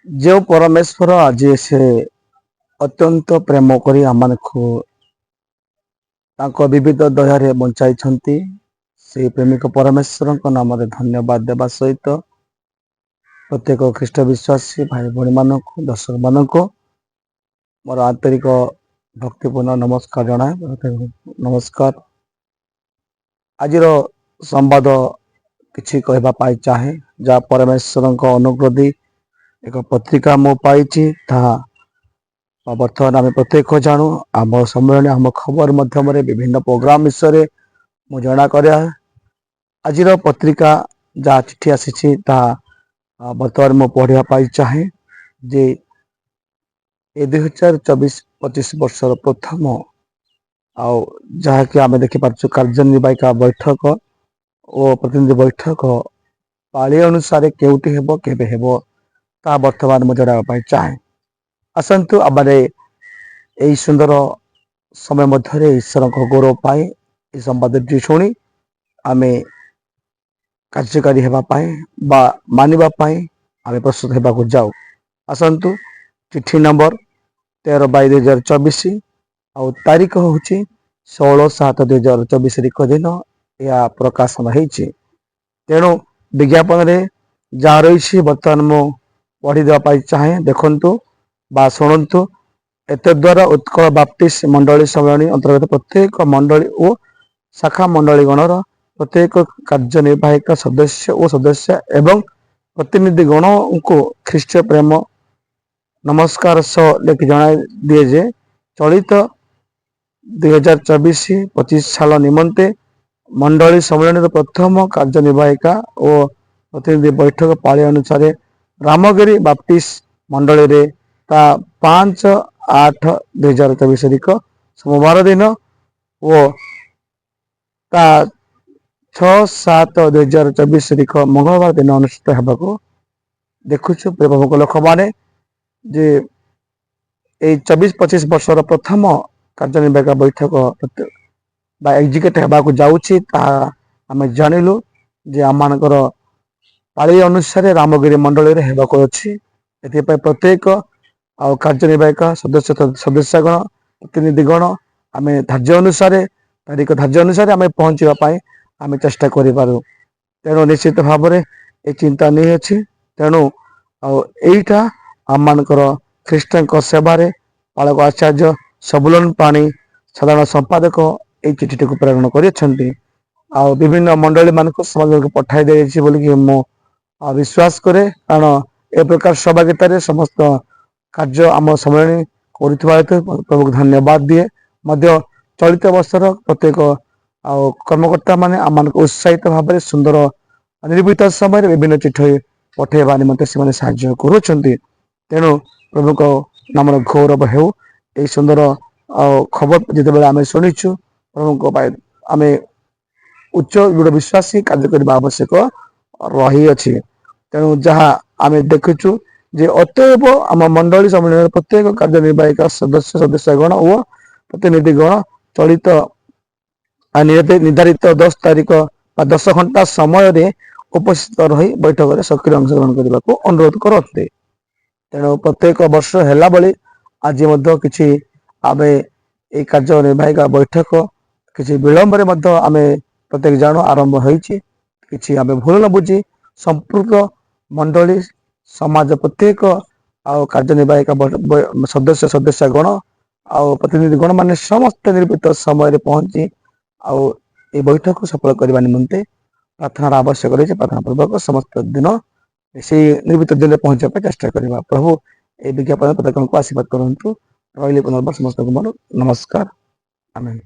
जो परमेश्वर आज से अत्यंत प्रेम करी आमको विविध दया बंचाई से प्रेमिक परमेश्वर नाम धन्यवाद देवा सहित प्रत्येक ख्रीष्ट विश्वासी भाई भाई मानक दर्शक मानक मोर आंतरिक भक्तिपूर्ण नमस्कार जनाए। नमस्कार। आज संवाद किसी कहवाई चाहे जहाँ परमेश्वर अनुग्रह एक पत्रिका मु पाई बर्तमान आम प्रत्येक जानू आम सम्मेलन आम खबर मध्यम विभिन्न प्रोग्राम विषय मुझे जना कर आज पत्रिका जहाँ चिठी आसी बर्तमान मु पढ़ाई चाहे जे 2024-25 वर्षर प्रथम आउ जहाँकि आम देखिपु कार्यनिर्वाहिका बैठक और प्रतिनिधि बैठक पाली अनुसार केउटी हेबो केबे हेबो ता वर्तमान मुझे जनावाई चाहे। आसतु आमने यही सुंदर समय मध्य ईश्वर गौरव पाए संवाद शुणी आम कार्यकारी होगापाई मानवाई आम प्रस्तुत होगा जाऊ। आसतु चिठी नंबर 13/2024 आउ तारीख हूँ 16/7/2024 लिख दिन यह प्रकाशन होती तेणु विज्ञापन जहाँ रही बर्तमान मु पढ़ीदेवाई चाहे देखु बा शुणु। एत द्वारा उत्कल बाप्टिस्ट मंडली सम्मेलन अंतर्गत प्रत्येक मंडली और शाखा मंडली गणर प्रत्येक कार्यनिर्वाहिक सदस्य और सदस्य एवं प्रतिनिधि गण को ख्रीष्ट प्रेम नमस्कार सह लिखि जन दिए जे चलित 2024-25 साल निमंते मंडली सम्मेलन प्रथम कार्यनिर्वाहिका और प्रतिनिधि बैठक पाली अनुसार रामगिरी बाप्टिस्ट मंडली रे ता 5/8/2024 तारीख सोमवार दिन और ता 6/7/2024 तारीख मंगलवार दिन अनुष्ठित होगा देखु प्रभुक लोक मैंने जे 24-25 वर्षर प्रथम कार्यनिर्वाहिका बैठक एग्जिक्यूट होगा जाऊँगी आम जानलु जे आम पाली अनुसार रामगिरी मंडली होगा अच्छी ए प्रत्येक कार्यनिर्वाहिका सदस्य सदस्यगण प्रतिनिधिगण आम धार्य अनुसार तारीख धार्य अनुसार आम पहुँचापी आम चेष्टा करूँ तेणु निश्चित भाव में ये चिंता नहीं अच्छी तेणु आईटा आम ख्रीष्ट सेवार पालक आचार्य सबुलन पाणी साधारण संपादक ये चिठी को प्रेरण कर विभिन्न मंडली मानक समाज को पठाई दे बोलिकी मु विश्वास करे कारण ए प्रकार सहभागितार समस्त कार्य आम सम्मेलन प्रभु धन्यवाद दिए चलित वर्षर प्रत्येक कर्मकर्ता माने आम उत्साहित भाव में सुंदर निर्मित समय विभिन्न चिठी पठेवा निमंते से कर तेणु प्रभु को नाम गौरव हो यही सुंदर खबर जिते आम शुणीचु प्रभु आम उच्च दृढ़ विश्वासी कार्य करने आवश्यक रही अछि तेणु जहाँ आम देखुचु जे अतएव आम मंडली सम्मेलन प्रत्येक कार्यनिर्वाहिका सदस्य सदस्यगण और प्रतिनिधिगण चलित निर्धारित 10 तारीख 10 घंटा समय उपस्थित रही बैठक में सक्रिय अंशग्रहण करने को अनुरोध करते तेणु प्रत्येक वर्ष है भाई आज किसी आम ये कार्यनिर्वाहिका बैठक किसी विलंब आम प्रत्येक जान आरंभ होती आम भूल न बुझी संपूर्ण मंडली समाज प्रत्येक कार्यनिर्वाहिका सदस्य सदस्यगण प्रतिनिधिगण मान समस्त निर्मित समय पहुंची ये बैठक को सफल करने निमंते प्रार्थना आवश्यक रही प्रार्थना पूर्वक समस्त दिन से निर्मित दिन पहुंचा चेष्टा करवा प्रभु ये विज्ञापन प्रत्येक को आशीर्वाद करूँ रही पुनर्बार समस्त को नमस्कार आमेन।